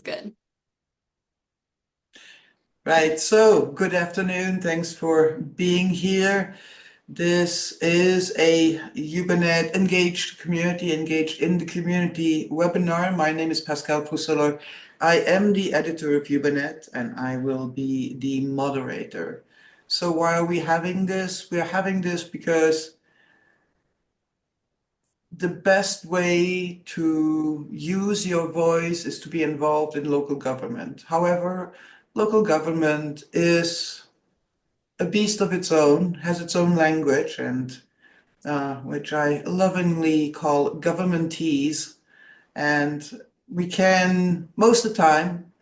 good. Right, so good afternoon. Thanks for being here. This is a Ubernet engaged in the community webinar. My name is Pascal Pousseler. I am the editor of Ubernet and I will be the moderator. So why are we having this? We're having this because the best way to use your voice is to be involved in local government. However, local government is a beast of its own, has its own language, and which I lovingly call governmentese. And we can, most of the time,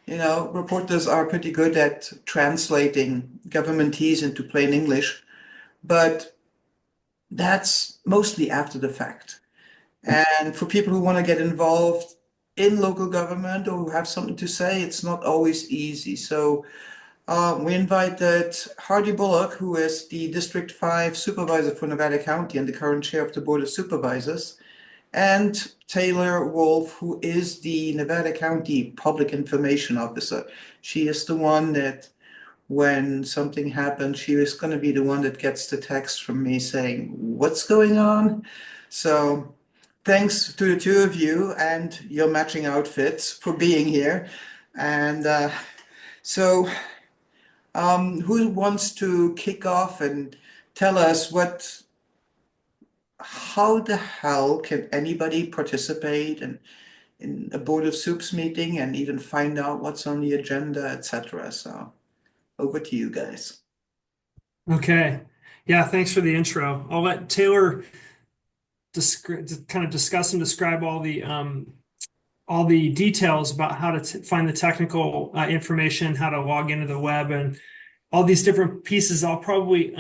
reporters are pretty good at translating governmentese into plain English, but that's mostly after the fact. And for people who want to get involved in local government or who have something to say, it's not always easy. So we invited Hardy Bullock, who is the District 5 supervisor for Nevada County and the current chair of the Board of Supervisors, and Taylor Wolfe, who is the Nevada County Public Information Officer. She is the one that, when something happens, she is going to be the one that gets the text from me saying, "What's going on?" So thanks to the two of you and your matching outfits for being here. And so who wants to kick off and tell us how the hell can anybody participate in a Board of Soups meeting and even find out what's on the agenda, etc. So over to you guys. Okay. Yeah, thanks for the intro. I'll let Taylor kind of discuss and describe all the details about how to find the technical information, how to log into the web, and all these different pieces. I'll probably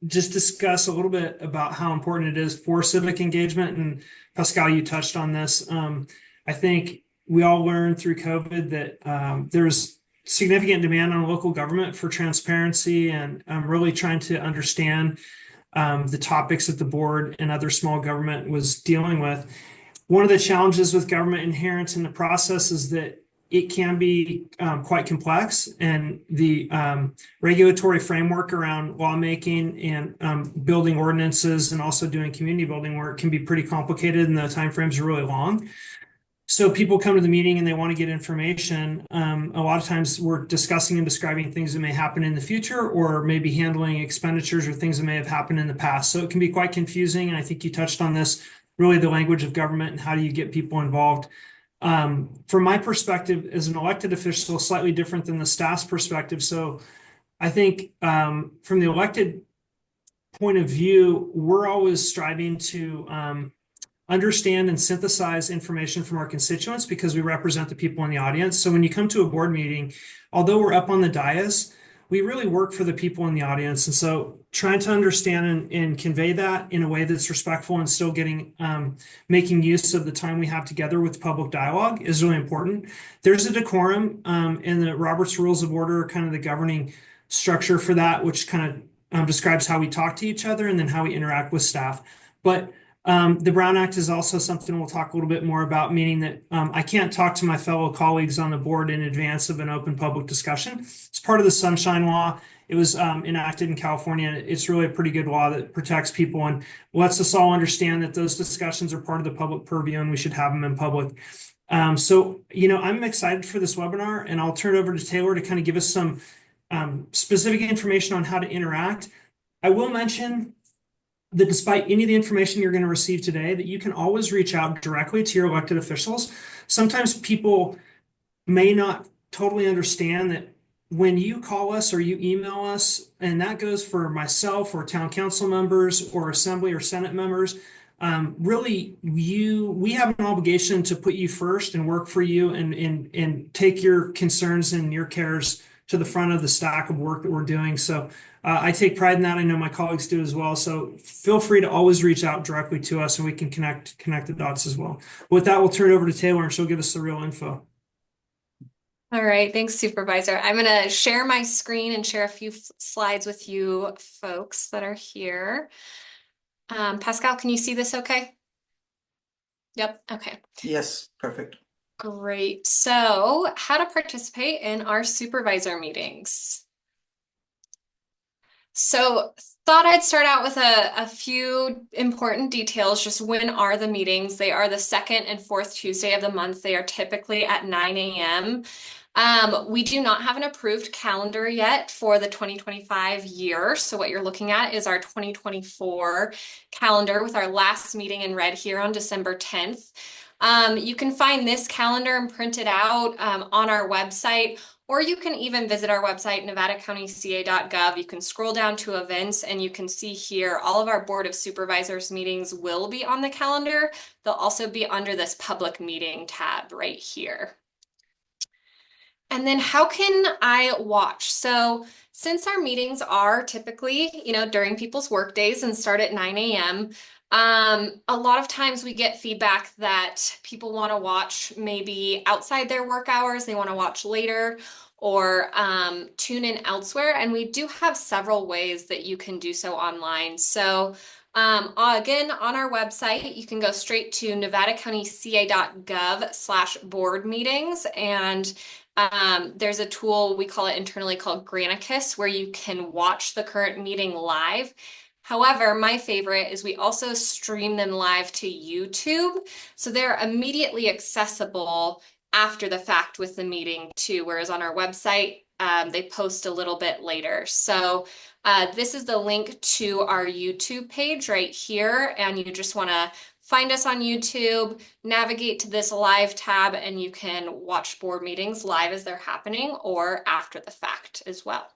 just discuss a little bit about how important it is for civic engagement. And Pascal, you touched on this. I think we all learned through COVID that there's significant demand on local government for transparency and really trying to understand the topics that the board and other small government was dealing with. One of the challenges with government inherent in the process is that it can be quite complex, and the regulatory framework around lawmaking and building ordinances and also doing community building work can be pretty complicated, and the timeframes are really long. So people come to the meeting and they want to get information. A lot of times we're discussing and describing things that may happen in the future, or maybe handling expenditures or things that may have happened in the past. So it can be quite confusing. And I think you touched on this, really the language of government and how do you get people involved. From my perspective as an elected official, slightly different than the staff's perspective. So I think from the elected point of view, we're always striving to understand and synthesize information from our constituents because we represent the people in the audience. So when you come to a board meeting, although we're up on the dais, we really work for the people in the audience. And so trying to understand and convey that in a way that's respectful and still making use of the time we have together with public dialogue is really important. There's a decorum and the Robert's Rules of Order, kind of the governing structure for that, which kind of describes how we talk to each other and then how we interact with staff. But the Brown Act is also something we'll talk a little bit more about, meaning that I can't talk to my fellow colleagues on the board in advance of an open public discussion. It's part of the Sunshine Law. It was enacted in California. It's really a pretty good law that protects people and lets us all understand that those discussions are part of the public purview and we should have them in public. So, I'm excited for this webinar, and I'll turn it over to Taylor to kind of give us some specific information on how to interact. I will mention that despite any of the information you're going to receive today, that you can always reach out directly to your elected officials. Sometimes people may not totally understand that when you call us or you email us, and that goes for myself or town council members or assembly or Senate members, really we have an obligation to put you first and work for you and take your concerns and your cares to the front of the stack of work that we're doing. So I take pride in that. I know my colleagues do as well. So feel free to always reach out directly to us and we can connect the dots as well. With that, we'll turn it over to Taylor and she'll give us the real info. All right, thanks, Supervisor. I'm going to share my screen and share a few slides with you folks that are here. Pascal, can you see this okay? Yep, okay. Yes, perfect. Great. So, how to participate in our supervisor meetings. So, thought I'd start out with a few important details. Just when are the meetings? They are the second and fourth Tuesday of the month. They are typically at 9 a.m. We do not have an approved calendar yet for the 2025 year. So what you're looking at is our 2024 calendar with our last meeting in red here on December 10th. You can find this calendar and print it out on our website, or you can even visit our website, nevadacountyca.gov. You can scroll down to events and you can see here all of our Board of Supervisors meetings will be on the calendar. They'll also be under this public meeting tab right here. And then how can I watch? So since our meetings are typically, during people's work days and start at 9 a.m., a lot of times we get feedback that people want to watch maybe outside their work hours, they want to watch later, or tune in elsewhere. And we do have several ways that you can do so online. So again, on our website, you can go straight to nevadacountyca.gov/board meetings, and there's a tool, we call it internally called Granicus, where you can watch the current meeting live. However, my favorite is we also stream them live to YouTube. So they're immediately accessible after the fact with the meeting too, whereas on our website, they post a little bit later. So this is the link to our YouTube page right here, and you just want to find us on YouTube, navigate to this live tab, and you can watch board meetings live as they're happening or after the fact as well.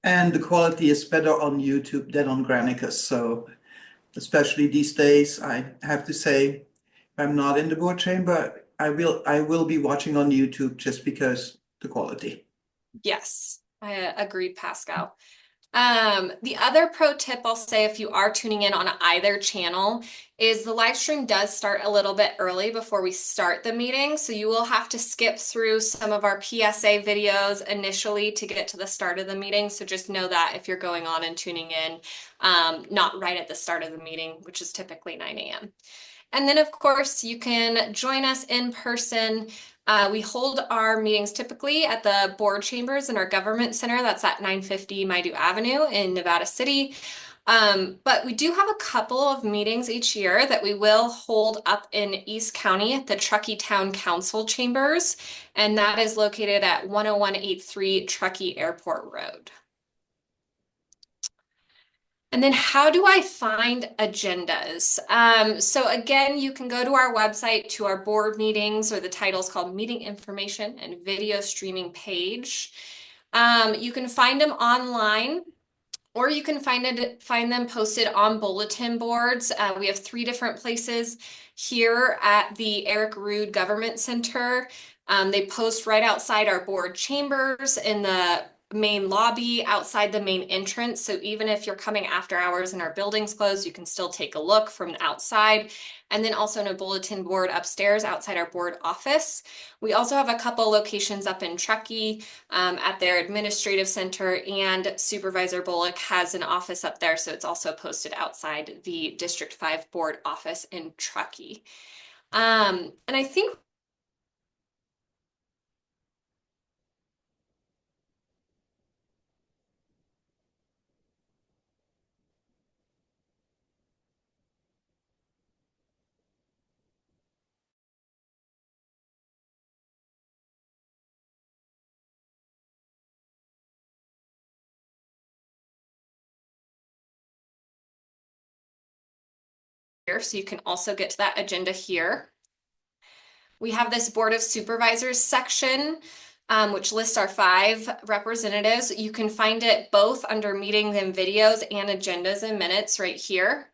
And the quality is better on YouTube than on Granicus. So especially these days, I have to say, I'm not in the board chamber. I will be watching on YouTube just because the quality. Yes, I agreed, Pascal. The other pro tip I'll say if you are tuning in on either channel is the live stream does start a little bit early before we start the meeting. So you will have to skip through some of our PSA videos initially to get to the start of the meeting. So just know that if you're going on and tuning in, not right at the start of the meeting, which is typically 9 a.m. And then, of course, you can join us in person. We hold our meetings typically at the board chambers in our government center. That's at 950 Maidu Avenue in Nevada City. But we do have a couple of meetings each year that we will hold up in East County at the Truckee Town Council chambers, and that is located at 10183 Truckee Airport Road. And then how do I find agendas? So again, you can go to our website to our board meetings, or the title is called Meeting Information and Video Streaming page. You can find them online, or you can find them posted on bulletin boards. We have 3 different places here at the Eric Rude Government Center. They post right outside our board chambers in the main lobby outside the main entrance. So even if you're coming after hours and our building's closed, you can still take a look from the outside. And then also in a bulletin board upstairs outside our board office. We also have a couple locations up in Truckee at their administrative center, and Supervisor Bullock has an office up there. So it's also posted outside the District 5 board office in Truckee. And I think here, so you can also get to that agenda here. We have this Board of Supervisors section, which lists our 5 representatives. You can find it both under meetings and videos and agendas and minutes right here.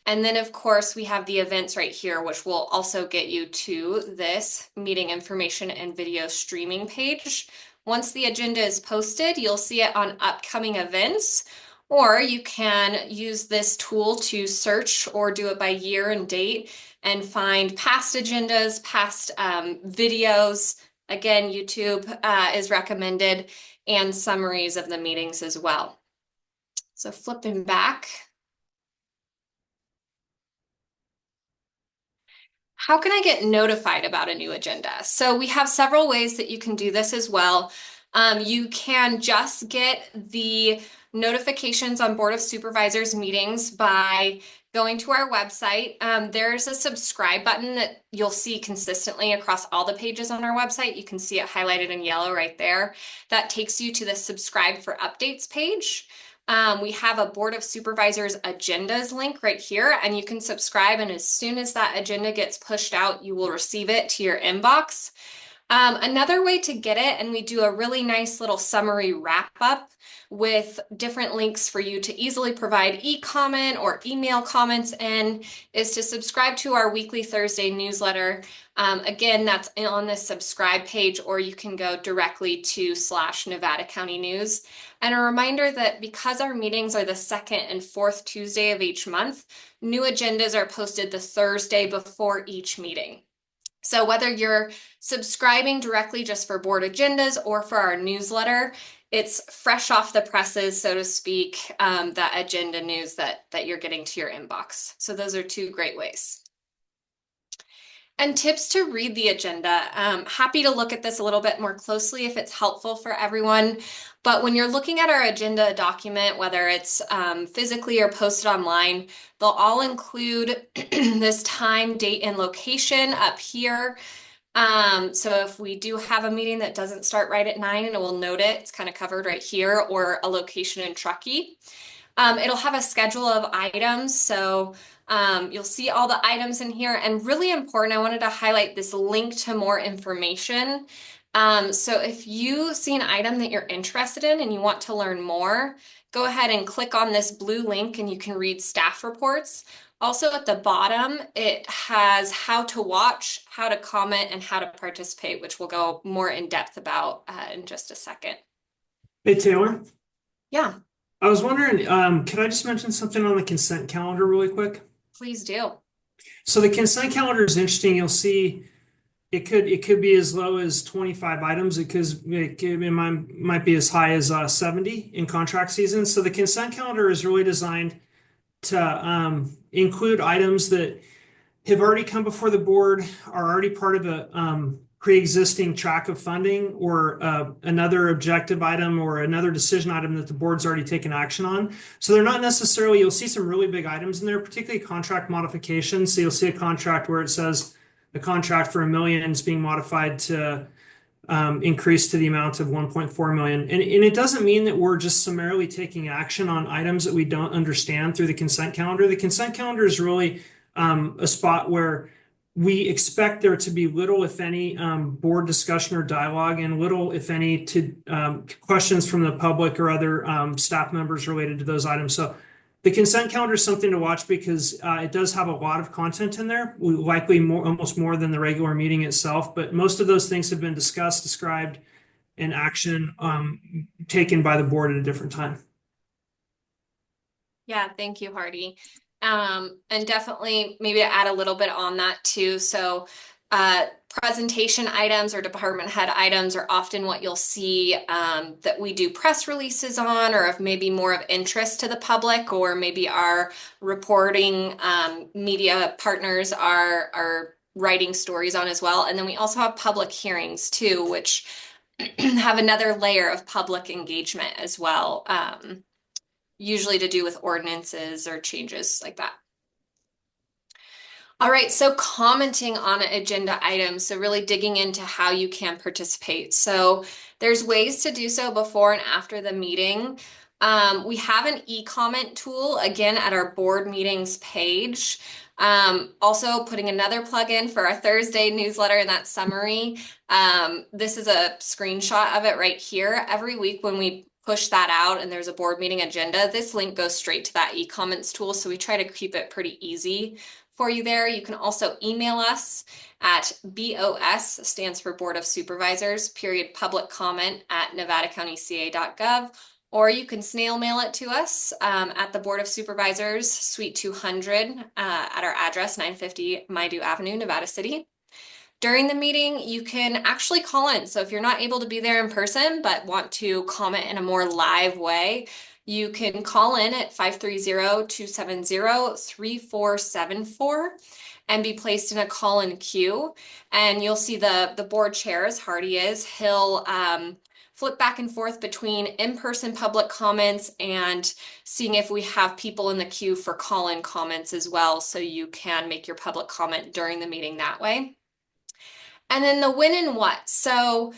And then, of course, we have the events right here, which will also get you to this meeting information and video streaming page. Once the agenda is posted, you'll see it on upcoming events, or you can use this tool to search or do it by year and date and find past agendas, past videos. Again, YouTube is recommended, and summaries of the meetings as well. So flipping back. How can I get notified about a new agenda? So we have several ways that you can do this as well. You can just get the notifications on Board of Supervisors meetings by going to our website. There's a subscribe button that you'll see consistently across all the pages on our website. You can see it highlighted in yellow right there. That takes you to the subscribe for updates page. We have a Board of Supervisors agendas link right here, and you can subscribe. And as soon as that agenda gets pushed out, you will receive it to your inbox. Another way to get it, and we do a really nice little summary wrap up with different links for you to easily provide e-comment or email comments in, is to subscribe to our weekly Thursday newsletter. Again, that's on this subscribe page, or you can go directly to /Nevada County News. And a reminder that because our meetings are the second and fourth Tuesday of each month, new agendas are posted the Thursday before each meeting. So whether you're subscribing directly just for board agendas or for our newsletter, it's fresh off the presses, so to speak, that agenda news that you're getting to your inbox. So those are two great ways. And tips to read the agenda. Happy to look at this a little bit more closely if it's helpful for everyone. But when you're looking at our agenda document, whether it's physically or posted online, they'll all include this time, date, and location up here. So if we do have a meeting that doesn't start right at 9, and it will note it, it's kind of covered right here, or a location in Truckee. It'll have a schedule of items. So you'll see all the items in here, and really important, I wanted to highlight this link to more information. So if you see an item that you're interested in and you want to learn more, go ahead and click on this blue link and you can read staff reports. Also at the bottom, it has how to watch, how to comment, and how to participate, which we'll go more in depth about in just a second. Hey, Taylor. Yeah, I was wondering, could I just mention something on the consent calendar really quick? please do. So the consent calendar is interesting. You'll see it could be as low as 25 items. Might be as high as 70 in contract season. So the consent calendar is really designed to include items that have already come before the board, are already part of a pre-existing track of funding, or another objective item or another decision item that the board's already taken action on. So they're not necessarily, you'll see some really big items in there, particularly contract modifications. So you'll see a contract where it says the contract for $1 million is being modified to increase to the amount of 1.4 million. And it doesn't mean that we're just summarily taking action on items that we don't understand through the consent calendar. The consent calendar is really a spot where we expect there to be little, if any, board discussion or dialogue, and little, if any, to questions from the public or other staff members related to those items. So the consent calendar is something to watch because it does have a lot of content in there, likely almost more than the regular meeting itself. But most of those things have been discussed, described, and action taken by the board at a different time. Yeah, thank you, Hardy. And definitely maybe to add a little bit on that too. So presentation items or department head items are often what you'll see that we do press releases on, or if maybe more of interest to the public, or maybe our reporting media partners are writing stories on as well. And then we also have public hearings too, which have another layer of public engagement as well. Usually to do with ordinances or changes like that. All right, so commenting on agenda items, so really digging into how you can participate. So there's ways to do so before and after the meeting. We have an e-comment tool, again, at our board meetings page. Also putting another plug in for our Thursday newsletter in that summary. This is a screenshot of it right here. Every week when we push that out and there's a board meeting agenda, this link goes straight to that e-comments tool. So we try to keep it pretty easy for you there. You can also email us at BOS, stands for Board of Supervisors, public comment at nevadacountyca.gov, or you can snail mail it to us at the Board of Supervisors, Suite 200 at our address, 950 Maidu Avenue, Nevada City. During the meeting, you can actually call in. So if you're not able to be there in person, but want to comment in a more live way, you can call in at 530-270-3474. and be placed in a call-in queue. And you'll see the board chair, as Hardy is, he'll flip back and forth between in-person public comments and seeing if we have people in the queue for call-in comments as well, so you can make your public comment during the meeting that way. And then the when and what. So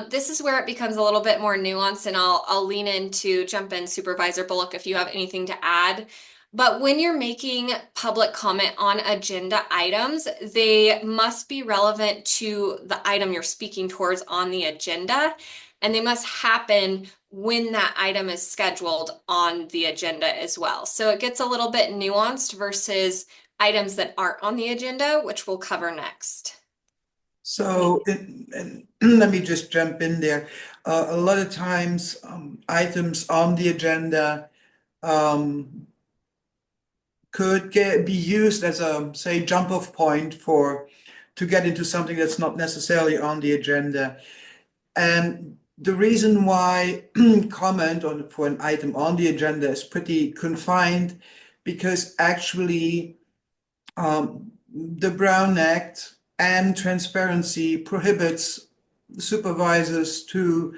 this is where it becomes a little bit more nuanced, and I'll lean into jump in, Supervisor Bullock, if you have anything to add. But when you're making public comment on agenda items, they must be relevant to the item you're speaking towards on the agenda, and they must happen when that item is scheduled on the agenda as well. So it gets a little bit nuanced versus items that aren't on the agenda, which we'll cover next. So, and let me just jump in there. A lot of times, items on the agenda could be used as a, say, jump-off point to get into something that's not necessarily on the agenda. And the reason why comment for an item on the agenda is pretty confined, because actually the Brown Act and transparency prohibits supervisors to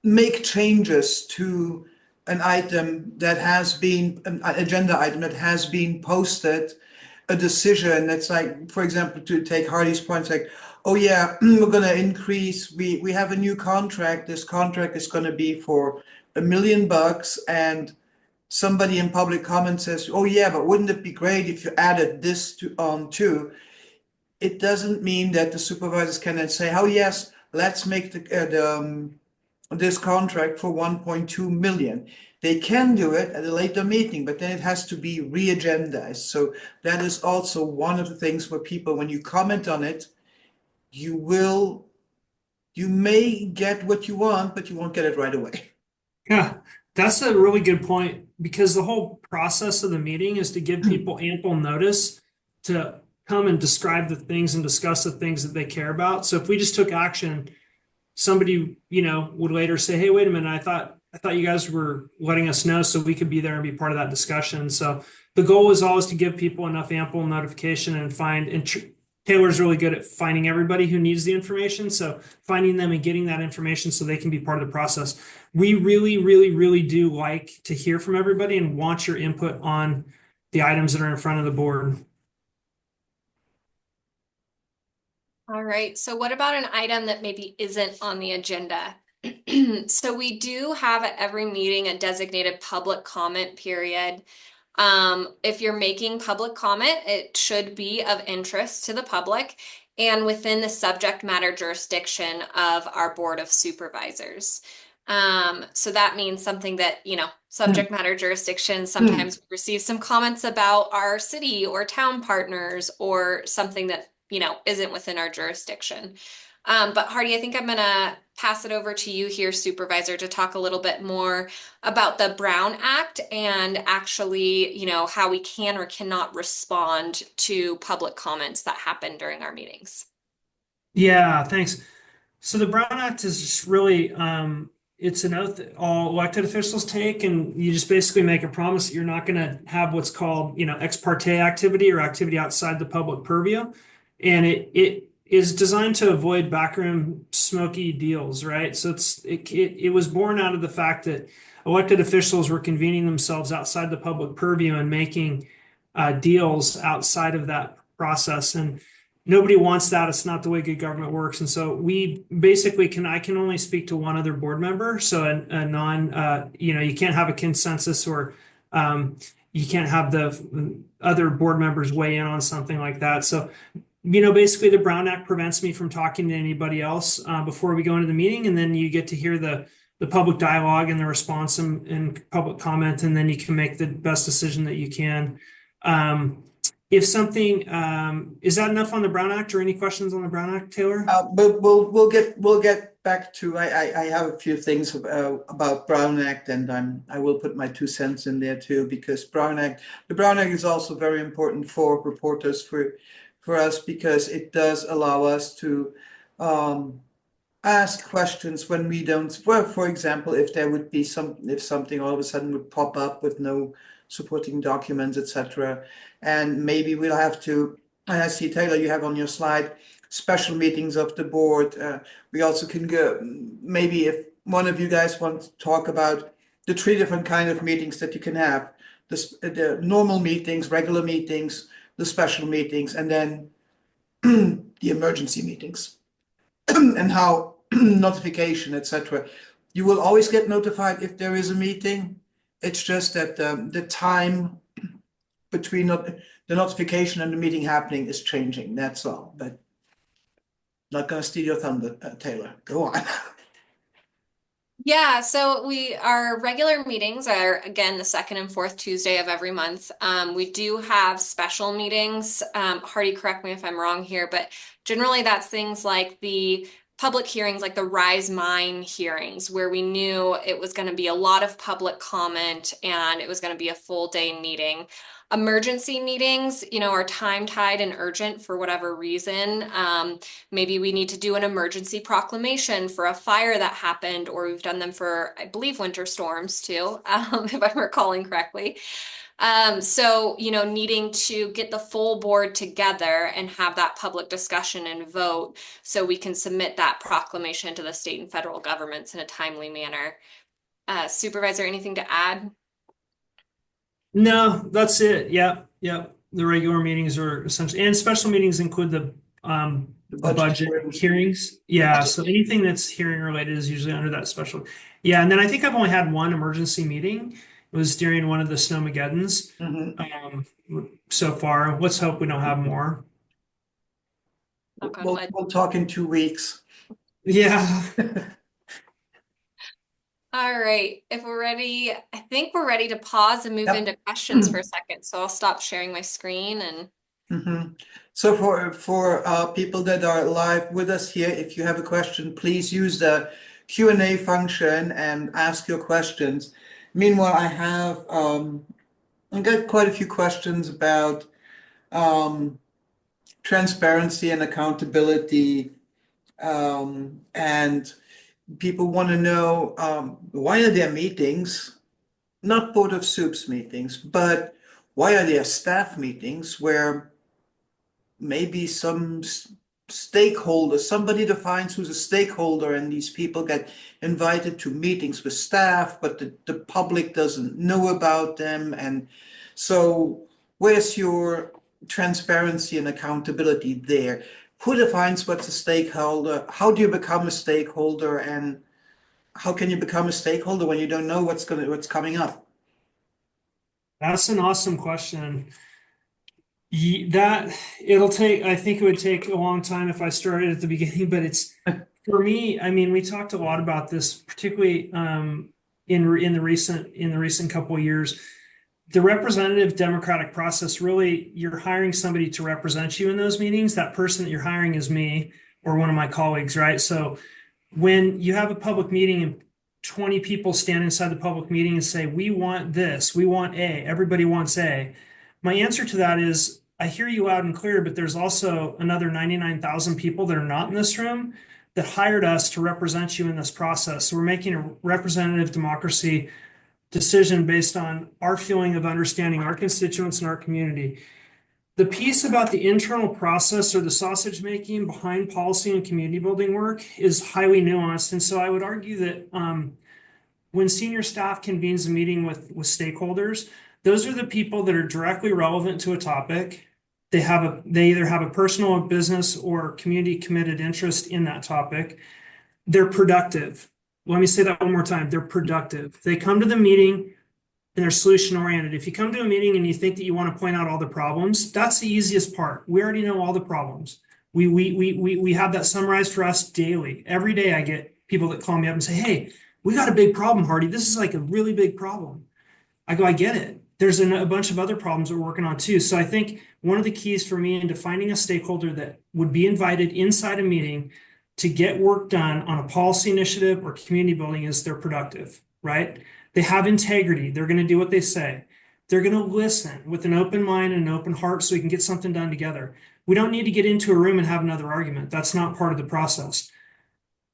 make changes to an item that has been, an agenda item that has been posted, a decision that's like, for example, to take Hardy's points, like, oh yeah, we're going to increase, we have a new contract, this contract is going to be for $1 million, and somebody in public comment says, oh yeah, but wouldn't it be great if you added this to too? It doesn't mean that the supervisors can then say, oh yes, let's make this contract for 1.2 million. They can do it at a later meeting, but then it has to be re-agendized. So that is also one of the things where people, when you comment on it, you may get what you want, but you won't get it right away. Yeah, that's a really good point, because the whole process of the meeting is to give people ample notice to come and describe the things and discuss the things that they care about. So if we just took action, somebody, would later say, hey, wait a minute, I thought you guys were letting us know so we could be there and be part of that discussion. So the goal is always to give people enough ample notification and Taylor's really good at finding everybody who needs the information. So finding them and getting that information so they can be part of the process. We really, really, really do like to hear from everybody and want your input on the items that are in front of the board. All right, so what about an item that maybe isn't on the agenda? So we do have at every meeting a designated public comment period. If you're making public comment, it should be of interest to the public and within the subject matter jurisdiction of our Board of Supervisors. So that means something that, subject matter jurisdiction, sometimes we receive some comments about our city or town partners or something that, isn't within our jurisdiction. But Hardy, I think I'm gonna pass it over to you here, Supervisor, to talk a little bit more about the Brown Act and actually, how we can or cannot respond to public comments that happen during our meetings. Yeah, thanks. So the Brown Act is just really, it's an oath that all elected officials take, and you just basically make a promise that you're not going to have what's called, ex parte activity or activity outside the public purview. And it is designed to avoid backroom smoky deals, right? So it was born out of the fact that elected officials were convening themselves outside the public purview and making deals outside of that process. And nobody wants that. It's not the way good government works. And so we basically I can only speak to one other board member. So a non, you can't have a consensus, or you can't have the other board members weigh in on something like that. So basically the Brown Act prevents me from talking to anybody else before we go into the meeting, and then you get to hear the public dialogue and the response and public comment, and then you can make the best decision that you can. If something is that enough on the Brown Act, or any questions on the Brown Act, Taylor? But we'll get back to, I have a few things about Brown Act, and I will put my 2 cents in there too, because the Brown Act is also very important for reporters, for us, because it does allow us to ask questions when we don't, for example, if there would be if something all of a sudden would pop up with no supporting documents, etc. And maybe we'll have to, I see Taylor, you have on your slide special meetings of the board. We also can go, maybe if one of you guys want to talk about the 3 different kind of meetings that you can have, the normal meetings, regular meetings, the special meetings, and then the emergency meetings, and how notification, etc. You will always get notified if there is a meeting. It's just that the time between the notification and the meeting happening is changing. That's all. But not going to steal your thunder, Taylor. Go on. Yeah, so our regular meetings are again the second and fourth Tuesday of every month. We do have special meetings. Hardy, correct me if I'm wrong here, but generally that's things like the public hearings, like the Rise Mine hearings, where we knew it was going to be a lot of public comment and it was going to be a full day meeting. Emergency meetings, are time tied and urgent for whatever reason. Maybe we need to do an emergency proclamation for a fire that happened, or we've done them for, I believe, winter storms too, if I'm recalling correctly. So, needing to get the full board together and have that public discussion and vote so we can submit that proclamation to the state and federal governments in a timely manner. Supervisor, anything to add? No, that's it. Yep, yep. The regular meetings are essentially, and special meetings include the budget hearings. Yeah, so anything that's hearing related is usually under that special. Yeah, and then I think I've only had one emergency meeting. It was during one of the Snowmageddons. So far, let's hope we don't have more. Okay, We'll talk in 2 weeks. Yeah. All right, if we're ready, I think we're ready to pause and move into questions for a second. So I'll stop sharing my screen and. So for people that are live with us here, if you have a question, please use the Q&A function and ask your questions. Meanwhile, I got quite a few questions about transparency and accountability, and people want to know why are there meetings, not Board of Soups meetings, but why are there staff meetings where maybe some stakeholder, somebody defines who's a stakeholder, and these people get invited to meetings with staff, but the public doesn't know about them. And so where's your transparency and accountability there? Who defines what's a stakeholder? How do you become a stakeholder? And how can you become a stakeholder when you don't know what's coming up? That's an awesome question. I think it would take a long time if I started at the beginning, but it's for me, I mean, we talked a lot about this, particularly in the recent couple of years. The representative democratic process, really, you're hiring somebody to represent you in those meetings. That person that you're hiring is me or one of my colleagues, right? So when you have a public meeting and 20 people stand inside the public meeting and say, we want this, we want A, everybody wants A. My answer to that is, I hear you loud and clear, but there's also another 99,000 people that are not in this room that hired us to represent you in this process. So we're making a representative democracy decision based on our feeling of understanding our constituents and our community. The piece about the internal process or the sausage making behind policy and community building work is highly nuanced. And so I would argue that when senior staff convenes a meeting with stakeholders, those are the people that are directly relevant to a topic. They either have a personal or business or community committed interest in that topic. They're productive. Let me say that one more time. They're productive. They come to the meeting and they're solution oriented. If you come to a meeting and you think that you want to point out all the problems, that's the easiest part. We already know all the problems. We have that summarized for us daily. Every day I get people that call me up and say, hey, we got a big problem, Hardy. This is like a really big problem. I go, I get it. There's a bunch of other problems we're working on too. So I think one of the keys for me in defining a stakeholder that would be invited inside a meeting to get work done on a policy initiative or community building is they're productive, right? They have integrity. They're going to do what they say. They're going to listen with an open mind and an open heart so we can get something done together. We don't need to get into a room and have another argument. That's not part of the process.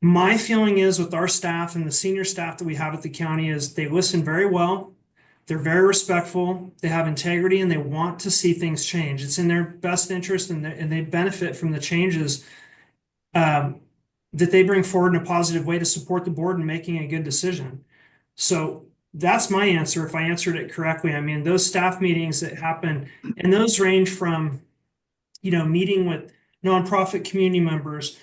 My feeling is with our staff and the senior staff that we have at the county is they listen very well. They're very respectful, they have integrity, and they want to see things change. It's in their best interest, and they benefit from the changes that they bring forward in a positive way to support the board in making a good decision. So that's my answer, if I answered it correctly. I mean, those staff meetings that happen, and those range from, meeting with nonprofit community members,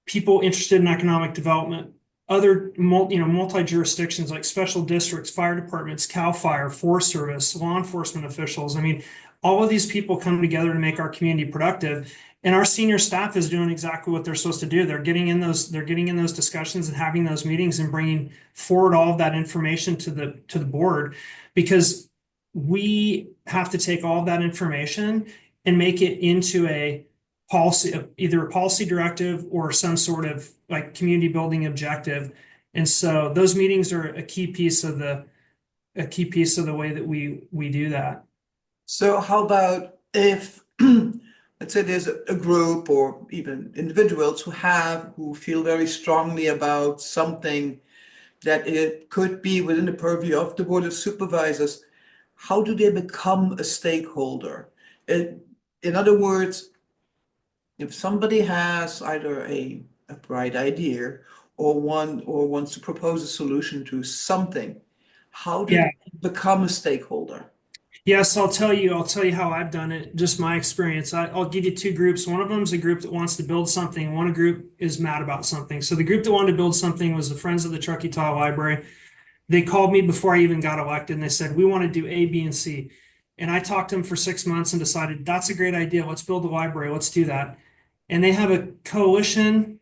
people interested in economic development, other multi-jurisdictions like special districts, fire departments, CAL FIRE, Forest Service, law enforcement officials. I mean, all of these people come together to make our community productive. And our senior staff is doing exactly what they're supposed to do. They're getting in those discussions and having those meetings and bringing forward all of that information to the board, because we have to take all of that information and make it into a policy, either a policy directive or some sort of like community building objective. And so those meetings are a key piece of the way that we do that. So how about if, let's say there's a group or even individuals who feel very strongly about something that it could be within the purview of the Board of Supervisors, how do they become a stakeholder? In other words, if somebody has either a bright idea or wants to propose a solution to something, how do they become a stakeholder? Yes, I'll tell you how I've done it, just my experience. I'll give you two groups. One of them is a group that wants to build something. One group is mad about something. So the group that wanted to build something was the Friends of the Truckee-Taw Library. They called me before I even got elected, and they said, we want to do A, B, and C. And I talked to them for 6 months and decided, that's a great idea. Let's build a library. Let's do that. And they have a coalition,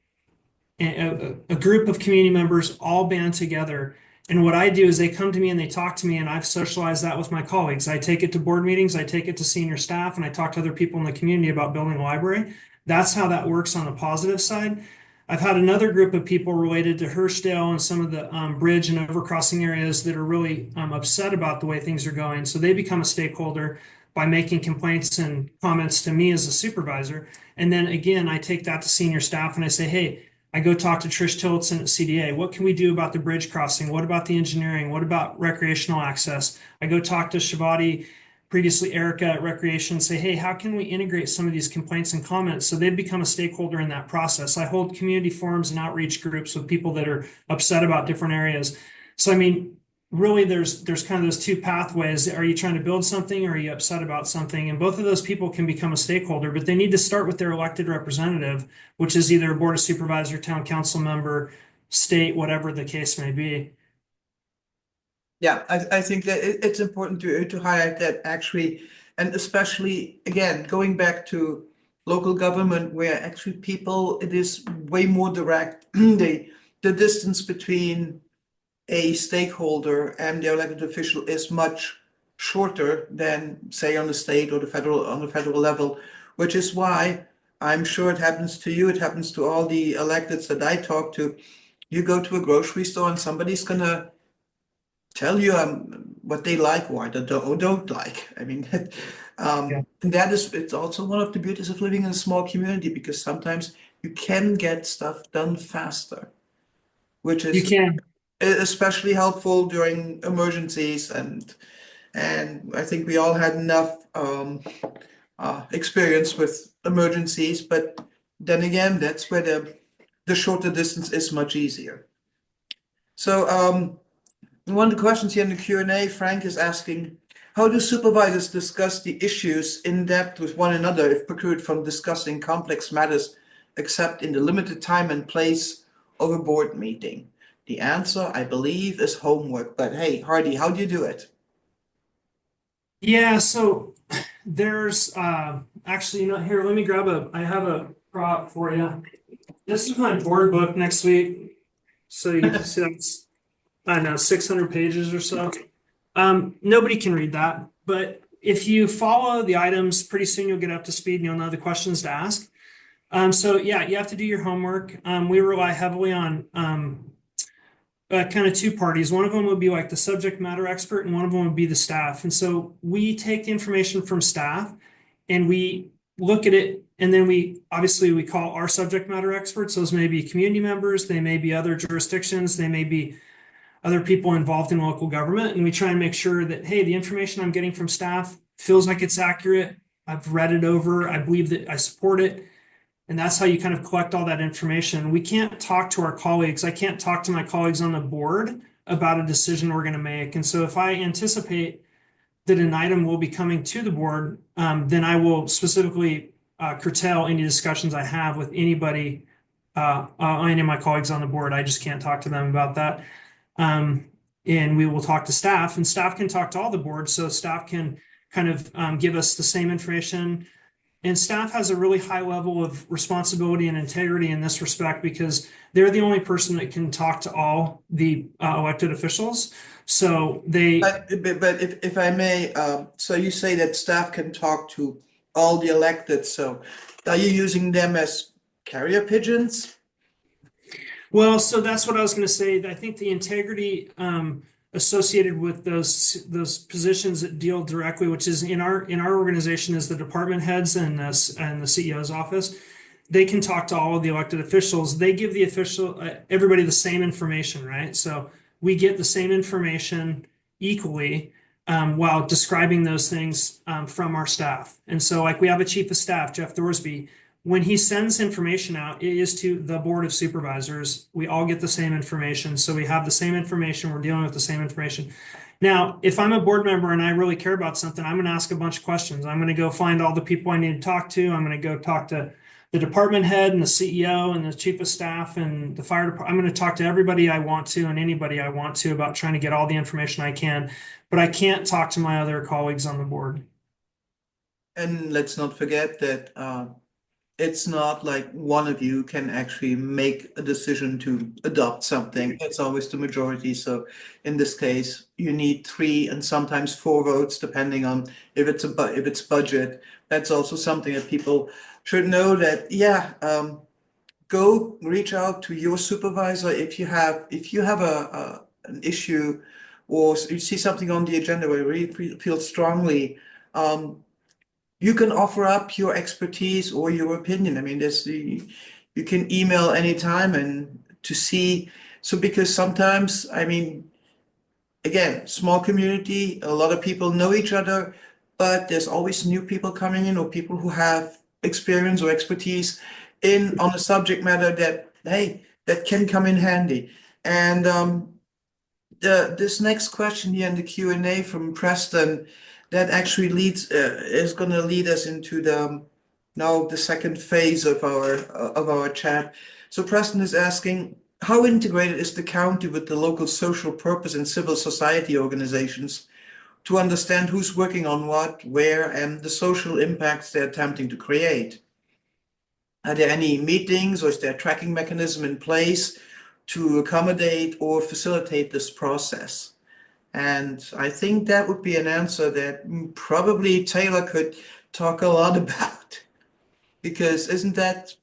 a group of community members all band together. And what I do is they come to me and they talk to me, and I've socialized that with my colleagues. I take it to board meetings, I take it to senior staff, and I talk to other people in the community about building a library. That's how that works on the positive side. I've had another group of people related to Hurstdale and some of the bridge and overcrossing areas that are really upset about the way things are going. So they become a stakeholder by making complaints and comments to me as a supervisor. And then again, I take that to senior staff and I say, hey, I go talk to Trish Tillotson at CDA. What can we do about the bridge crossing? What about the engineering? What about recreational access? I go talk to Shabati, previously Erica at Recreation, and say, hey, how can we integrate some of these complaints and comments so they become a stakeholder in that process? I hold community forums and outreach groups with people that are upset about different areas. So, I mean, really there's kind of those two pathways. Are you trying to build something, or are you upset about something? And both of those people can become a stakeholder, but they need to start with their elected representative, which is either a Board of Supervisor, town council member, state, whatever the case may be. Yeah, I think that it's important to highlight that actually, and especially again, going back to local government where actually people, it is way more direct. The distance between a stakeholder and the elected official is much shorter than say on the state or the federal level, which is why I'm sure it happens to you, it happens to all the electeds that I talk to. You go to a grocery store and somebody's gonna tell you what they like or don't like. I mean, and that is, it's also one of the beauties of living in a small community, because sometimes you can get stuff done faster, which is especially helpful during emergencies. And I think we all had enough experience with emergencies, but then again, that's where the shorter distance is much easier. So one of the questions here in the Q&A, Frank is asking, how do supervisors discuss the issues in depth with one another if precluded from discussing complex matters except in the limited time and place of a board meeting? The answer, I believe, is homework. But hey, Hardy, how do you do it? Yeah, so there's actually, here, let me grab I have a prop for you. This is my board book next week. So you can see that's, I don't know, 600 pages or so. Nobody can read that, but if you follow the items, pretty soon you'll get up to speed and you'll know the questions to ask. So yeah, you have to do your homework. We rely heavily on kind of two parties. One of them would be like the subject matter expert, and one of them would be the staff. And so we take the information from staff and we look at it, and then we call our subject matter experts. Those may be community members, they may be other jurisdictions, they may be other people involved in local government, and we try and make sure that, hey, the information I'm getting from staff feels like it's accurate. I've read it over. I believe that I support it. And that's how you kind of collect all that information. We can't talk to our colleagues. I can't talk to my colleagues on the board about a decision we're going to make. And so if I anticipate that an item will be coming to the board, then I will specifically curtail any discussions I have with anybody, any of my colleagues on the board. I just can't talk to them about that. And we will talk to staff, and staff can talk to all the boards. So staff can kind of give us the same information. And staff has a really high level of responsibility and integrity in this respect because they're the only person that can talk to all the elected officials. So they. But if I may, so you say that staff can talk to all the elected. So are you using them as carrier pigeons? Well, so that's what I was going to say. I think the integrity associated with those positions that deal directly, which is in our organization, is the department heads and the CEO's office. They can talk to all of the elected officials. They give the everybody the same information, right? So we get the same information equally while describing those things from our staff. And so, like, we have a chief of staff, Jeff Thorsby. When he sends information out, it is to the Board of Supervisors. We all get the same information. So we have the same information. We're dealing with the same information. Now, if I'm a board member and I really care about something, I'm going to ask a bunch of questions. I'm going to go find all the people I need to talk to. I'm going to go talk to the department head and the CEO and the chief of staff and the fire department. I'm going to talk to everybody I want to and anybody I want to about trying to get all the information I can. But I can't talk to my other colleagues on the board. And let's not forget that it's not like one of you can actually make a decision to adopt something. It's always the majority. So in this case, you need 3 and sometimes 4 votes, depending on if it's budget. That's also something that people should know that, yeah, go reach out to your supervisor if you have an issue or you see something on the agenda where you really feel strongly. You can offer up your expertise or your opinion. I mean, you can email anytime and to see. So because sometimes, I mean, again, small community, a lot of people know each other, but there's always new people coming in or people who have experience or expertise on a subject matter that, hey, that can come in handy. And this next question here in the Q&A from Preston, that actually is going to lead us into the second phase of our chat. So Preston is asking, how integrated is the county with the local social purpose and civil society organizations to understand who's working on what, where, and the social impacts they're attempting to create? Are there any meetings or is there a tracking mechanism in place to accommodate or facilitate this process? And I think that would be an answer that probably Taylor could talk a lot about, because isn't that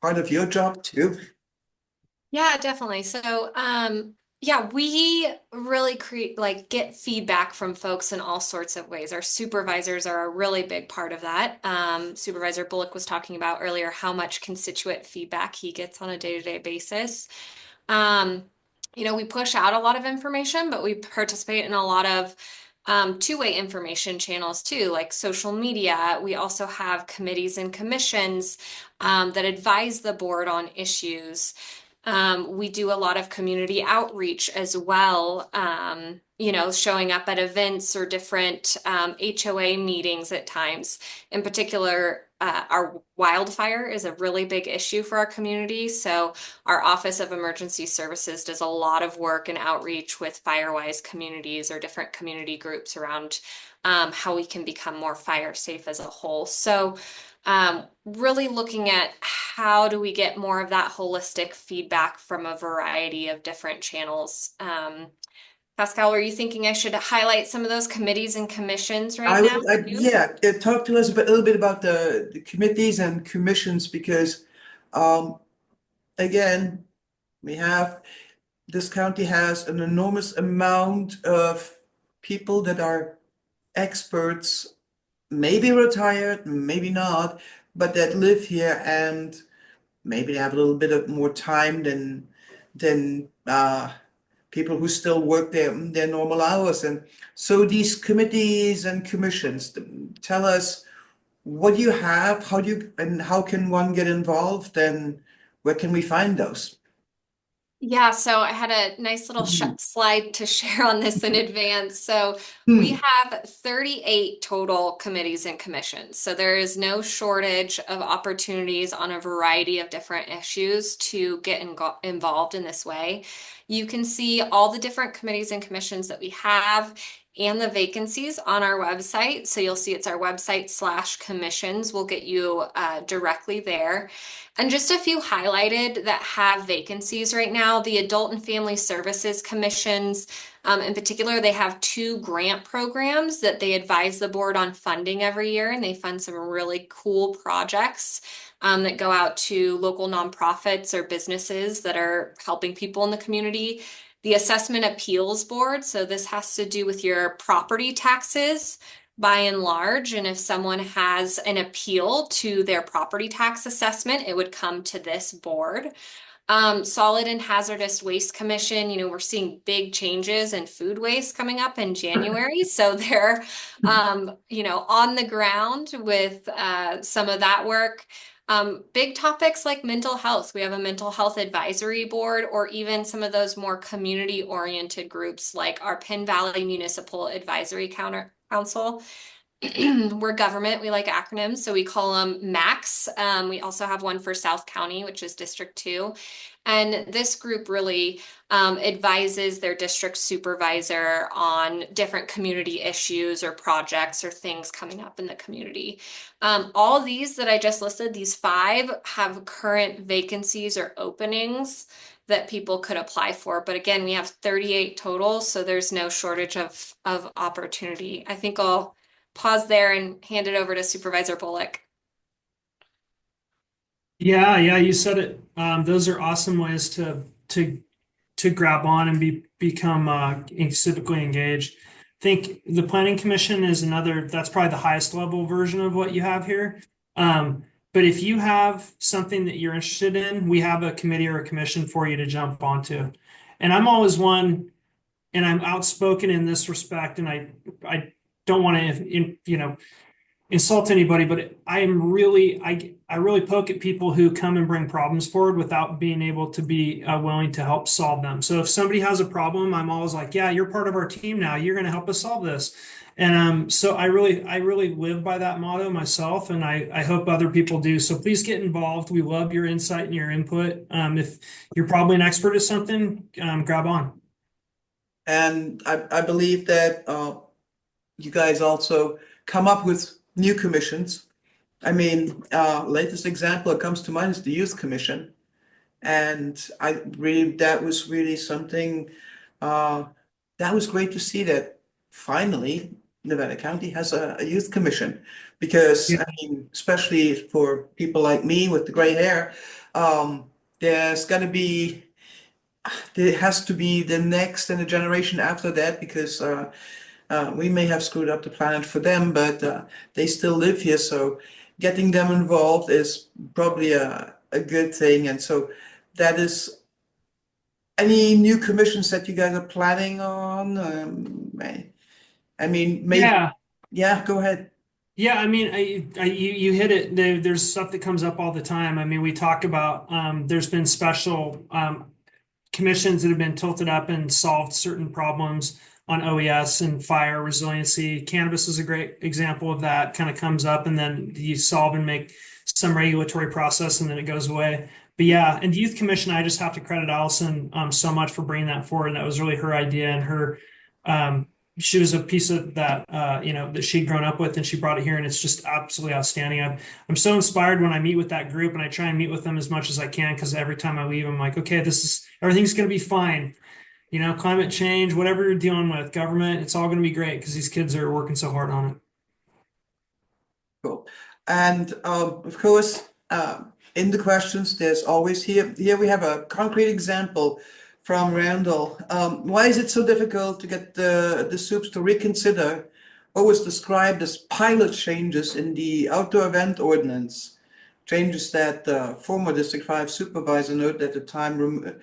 part of your job too? Yeah, definitely. So, yeah, we really get feedback from folks in all sorts of ways. Our supervisors are a really big part of that. Supervisor Bullock was talking about earlier how much constituent feedback he gets on a day-to-day basis. We push out a lot of information, but we participate in a lot of two-way information channels too, like social media. We also have committees and commissions that advise the board on issues. We do a lot of community outreach as well, showing up at events or different HOA meetings at times. In particular, our wildfire is a really big issue for our community. So our Office of Emergency Services does a lot of work and outreach with FireWise communities or different community groups around how we can become more fire safe as a whole. So really looking at how do we get more of that holistic feedback from a variety of different channels. Pascal, were you thinking I should highlight some of those committees and commissions right now? Talk to us a little bit about the committees and commissions, because again, this county has an enormous amount of people that are experts, maybe retired, maybe not, but that live here and maybe they have a little bit of more time than people who still work their normal hours. And so these committees and commissions, tell us what you have, how can one get involved, and where can we find those? Yeah, so I had a nice little Mhm. slide to share on this in advance. So we Hmm. have 38 total committees and commissions. So there is no shortage of opportunities on a variety of different issues to get involved in this way. You can see all the different committees and commissions that we have and the vacancies on our website. So you'll see it's our website/commissions. We'll get you directly there. And just a few highlighted that have vacancies right now. The Adult and Family Services Commissions, in particular, they have 2 grant programs that they advise the board on funding every year, and they fund some really cool projects that go out to local nonprofits or businesses that are helping people in the community. The Assessment Appeals Board, so this has to do with your property taxes by and large. And if someone has an appeal to their property tax assessment, it would come to this board. Solid and Hazardous Waste Commission, we're seeing big changes in food waste coming up in January. So they're, on the ground with some of that work. Big topics like mental health. We have a mental health advisory board, or even some of those more community-oriented groups like our Penn Valley Municipal Advisory Council. We're government. We like acronyms, so we call them MAX. We also have one for South County, which is District 2. And this group really advises their district supervisor on different community issues or projects or things coming up in the community. All of these that I just listed, these 5, have current vacancies or openings that people could apply for. But again, we have 38 total, so there's no shortage of opportunity. I think I'll pause there and hand it over to Supervisor Bullock. Yeah, yeah, you said it. Those are awesome ways to grab on and become civically engaged. I think the Planning Commission is another. That's probably the highest level version of what you have here. But if you have something that you're interested in, we have a committee or a commission for you to jump onto. And I'm always one, and I'm outspoken in this respect, and I don't want to insult anybody, but I really poke at people who come and bring problems forward without being able to be willing to help solve them. So if somebody has a problem, I'm always like, yeah, you're part of our team now. You're going to help us solve this. And so I really live by that motto myself, and I hope other people do. So please get involved. We love your insight and your input. If you're probably an expert at something, grab on. And I believe that you guys also come up with new commissions. I mean, latest example that comes to mind is the Youth Commission. And that was really something, that was great to see that finally Nevada County has a youth commission. Because, I mean, especially for people like me with the gray hair, there's going to be, there has to be the next and the generation after that, because we may have screwed up the planet for them, but they still live here. So getting them involved is probably a good thing. And so that is any new commissions that you guys are planning on. I mean, maybe, yeah, go ahead. Yeah, I mean, you hit it. There's stuff that comes up all the time. I mean, we talk about there's been special commissions that have been tilted up and solved certain problems on OES and fire resiliency. Cannabis is a great example of that. Kind of comes up and then you solve and make some regulatory process and then it goes away. But yeah, and Youth Commission, I just have to credit Allison so much for bringing that forward. And that was really her idea, and her she was a piece of that that she'd grown up with, and she brought it here, and it's just absolutely outstanding. I'm so inspired when I meet with that group, and I try and meet with them as much as I can, because every time I leave, I'm like, okay, everything's going to be fine. Climate change, whatever you're dealing with, government, it's all going to be great because these kids are working so hard on it. Cool. And of course, in the questions, there's always here we have a concrete example from Randall. Why is it so difficult to get the soups to reconsider what was described as pilot changes in the outdoor event ordinance? Changes that former District 5 supervisor noted at the time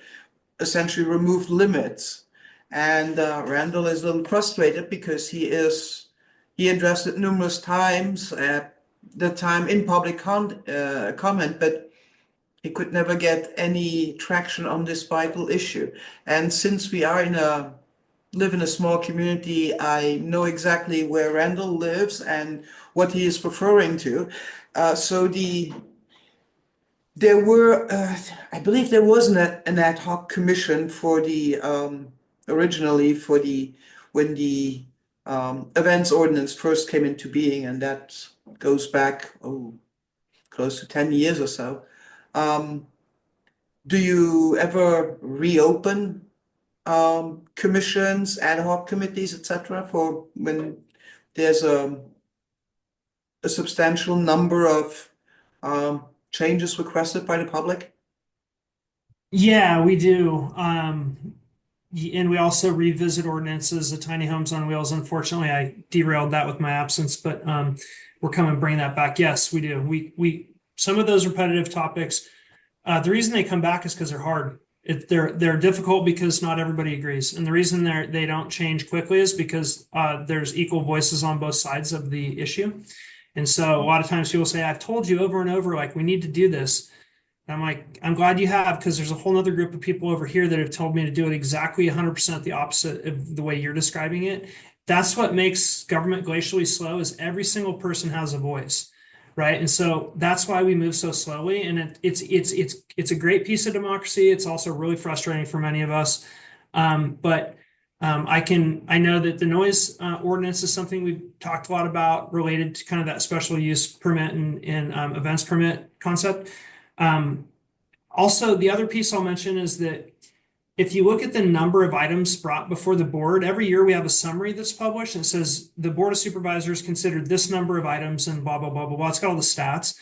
essentially removed limits. And Randall is a little frustrated because he addressed it numerous times at the time in public comment, but he could never get any traction on this vital issue. And since we are live in a small community, I know exactly where Randall lives and what he is referring to. So there were, I believe there was an ad hoc commission for originally for when the events ordinance first came into being, and that goes back, close to 10 years or so. Do you ever reopen commissions, ad hoc committees, etc., for when there's a substantial number of changes requested by the public? Yeah, we do. And we also revisit ordinances, the tiny homes on wheels. Unfortunately, I derailed that with my absence, but we're coming to bring that back. Yes, we do. We some of those repetitive topics. The reason they come back is because they're hard. They're difficult because not everybody agrees, and the reason they don't change quickly is because there's equal voices on both sides of the issue. And so a lot of times people say, "I've told you over and over, like we need to do this." And I'm like, I'm glad you have, because there's a whole other group of people over here that have told me to do it exactly 100% the opposite of the way you're describing it. That's what makes government glacially slow, is every single person has a voice, right? And so that's why we move so slowly. And it's a great piece of democracy. It's also really frustrating for many of us. But I know that the noise ordinance is something we've talked a lot about, related to kind of that special use permit and events permit concept. Also, the other piece I'll mention is that if you look at the number of items brought before the board, every year we have a summary that's published and it says the Board of Supervisors considered this number of items and blah, blah, blah, blah, blah. It's got all the stats.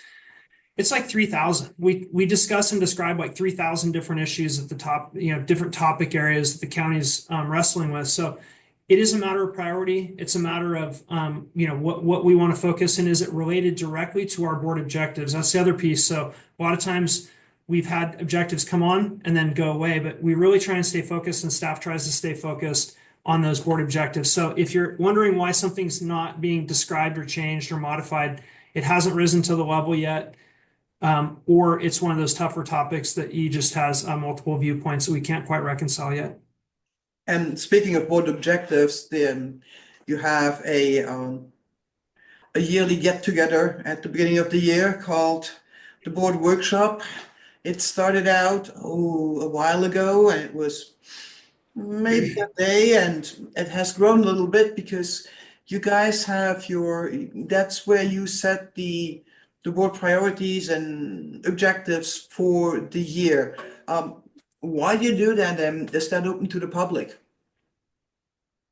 It's like 3,000. We discuss and describe like 3,000 different issues at the top, different topic areas that the county's wrestling with. So it is a matter of priority. It's a matter of, what we want to focus, and is it related directly to our board objectives? That's the other piece. So a lot of times we've had objectives come on and then go away, but we really try and stay focused, and staff tries to stay focused on those board objectives. So if you're wondering why something's not being described or changed or modified, it hasn't risen to the level yet. Or it's one of those tougher topics that you just has multiple viewpoints that we can't quite reconcile yet. And speaking of board objectives, then you have a yearly get-together at the beginning of the year called the board workshop. It started out a while ago, and it was maybe a day, and it has grown a little bit because you guys have that's where you set the board priorities and objectives for the year. Why do you do that, and is that open to the public?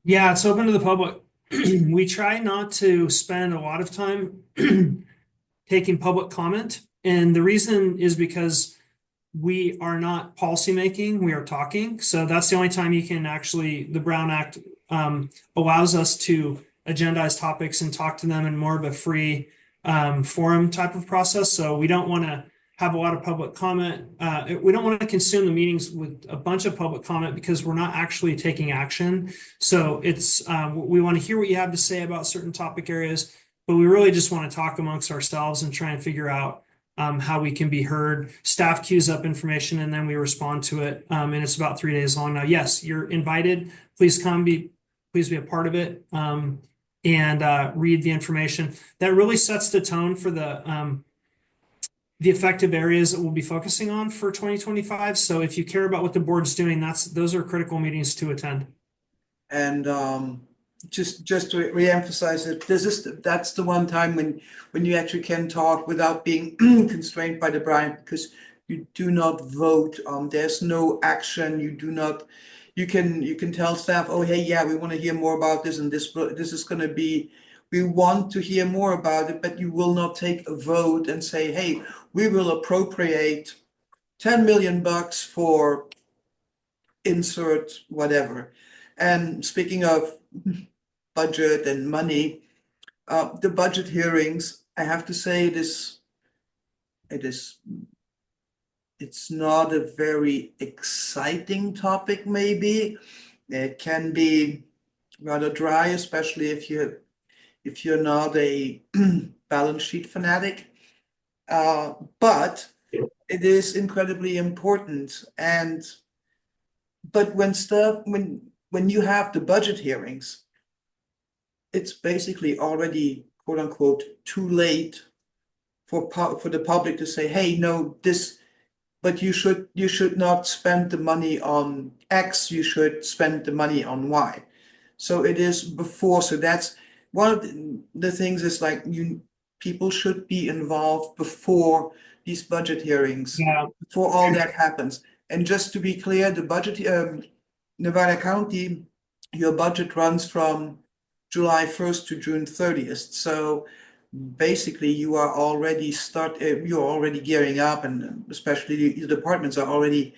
Yeah, it's open to the public. We try not to spend a lot of time taking public comment. And the reason is because we are not policymaking, we are talking. So that's the only time you can actually, the Brown Act allows us to agendize topics and talk to them in more of a free forum type of process. So we don't want to have a lot of public comment. We don't want to consume the meetings with a bunch of public comment because we're not actually taking action. So we want to hear what you have to say about certain topic areas, but we really just want to talk amongst ourselves and try and figure out how we can be heard. Staff queues up information and then we respond to it. And it's about 3 days long. Now, yes, you're invited. Please come, please be a part of it, and read the information. That really sets the tone for the effective areas that we'll be focusing on for 2025. So if you care about what the board's doing, those are critical meetings to attend. And just to reemphasize it, that's the one time when you actually can talk without being constrained by the Brian, because you do not vote. There's no action. You can tell staff, oh hey, yeah, we want to hear more about this, and this is going to be. We want to hear more about it, but you will not take a vote and say, hey, we will appropriate 10 million bucks for insert whatever. And speaking of budget and money, the budget hearings, I have to say it's not a very exciting topic maybe, It can be rather dry, especially if you're not a balance sheet fanatic. But it is incredibly important. But when you have the budget hearings, it's basically already quote unquote too late for the public to say, hey, no, this, but you should not spend the money on X, you should spend the money on Y. So it is before, so that's one of the things is like people should be involved before these budget hearings, Yeah. before all that happens. And just to be clear, the budget, Nevada County, your budget runs from July 1st to June 30th. So basically you are already you're already gearing up, and especially the departments are already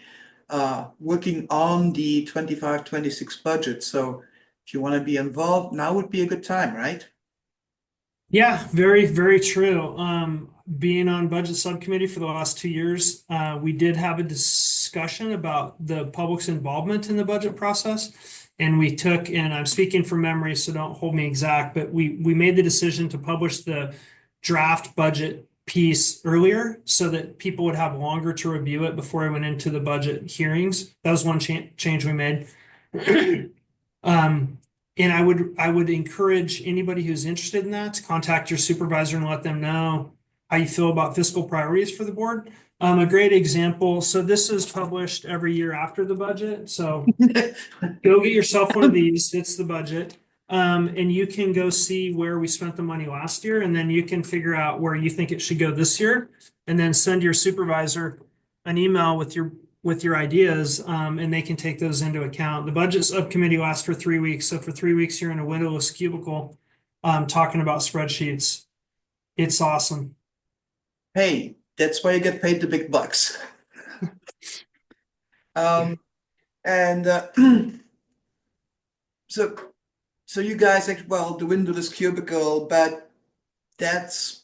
working on the 25-26 budget. So if you want to be involved, now would be a good time, right? Yeah, very, very true. Being on budget subcommittee for the last 2 years, we did have a discussion about the public's involvement in the budget process. And we took, and I'm speaking from memory, so don't hold me exact, but we made the decision to publish the draft budget piece earlier so that people would have longer to review it before I went into the budget hearings. That was one change we made. And I would encourage anybody who's interested in that to contact your supervisor and let them know how you feel about fiscal priorities for the board. A great example. So this is published every year after the budget. So go get yourself one of these. It's the budget. And you can go see where we spent the money last year, and then you can figure out where you think it should go this year, and then send your supervisor an email with your ideas, and they can take those into account. The budget subcommittee lasts for 3 weeks. So for 3 weeks, you're in a windowless cubicle talking about spreadsheets. It's awesome. Hey, that's why you get paid the big bucks. And so you guys, well, the windowless cubicle, but that's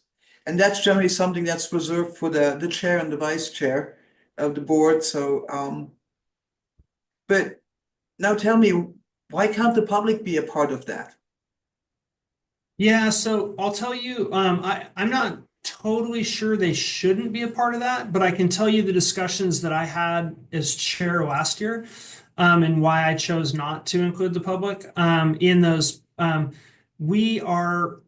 generally something that's reserved for the chair and the vice chair of the board. So, but now tell me, why can't the public be a part of that? Yeah, so I'll tell you, I'm not totally sure they shouldn't be a part of that, but I can tell you the discussions that I had as chair last year, and why I chose not to include the public in those. We are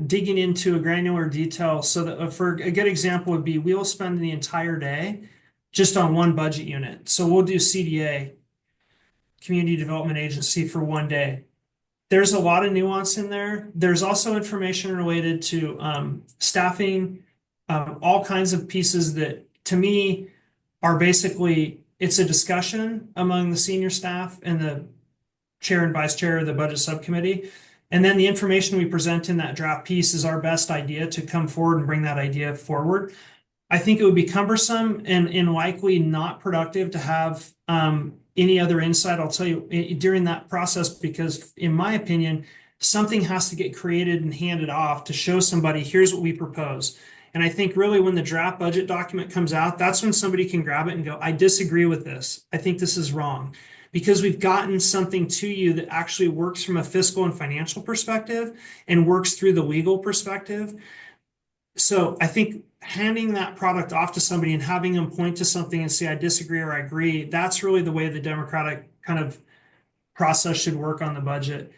digging into a granular detail so that for a good example would be we will spend the entire day just on one budget unit. So we'll do CDA, Community Development Agency, for one day. There's a lot of nuance in there. There's also information related to staffing, all kinds of pieces that to me are basically, it's a discussion among the senior staff and the chair and vice chair of the budget subcommittee. And then the information we present in that draft piece is our best idea to come forward and bring that idea forward. I think it would be cumbersome and likely not productive to have any other insight. I'll tell you during that process, because in my opinion, something has to get created and handed off to show somebody, here's what we propose. And I think really when the draft budget document comes out, that's when somebody can grab it and go, I disagree with this. I think this is wrong. Because we've gotten something to you that actually works from a fiscal and financial perspective and works through the legal perspective. So I think handing that product off to somebody and having them point to something and say, I disagree or I agree, that's really the way the democratic kind of process should work on the budget.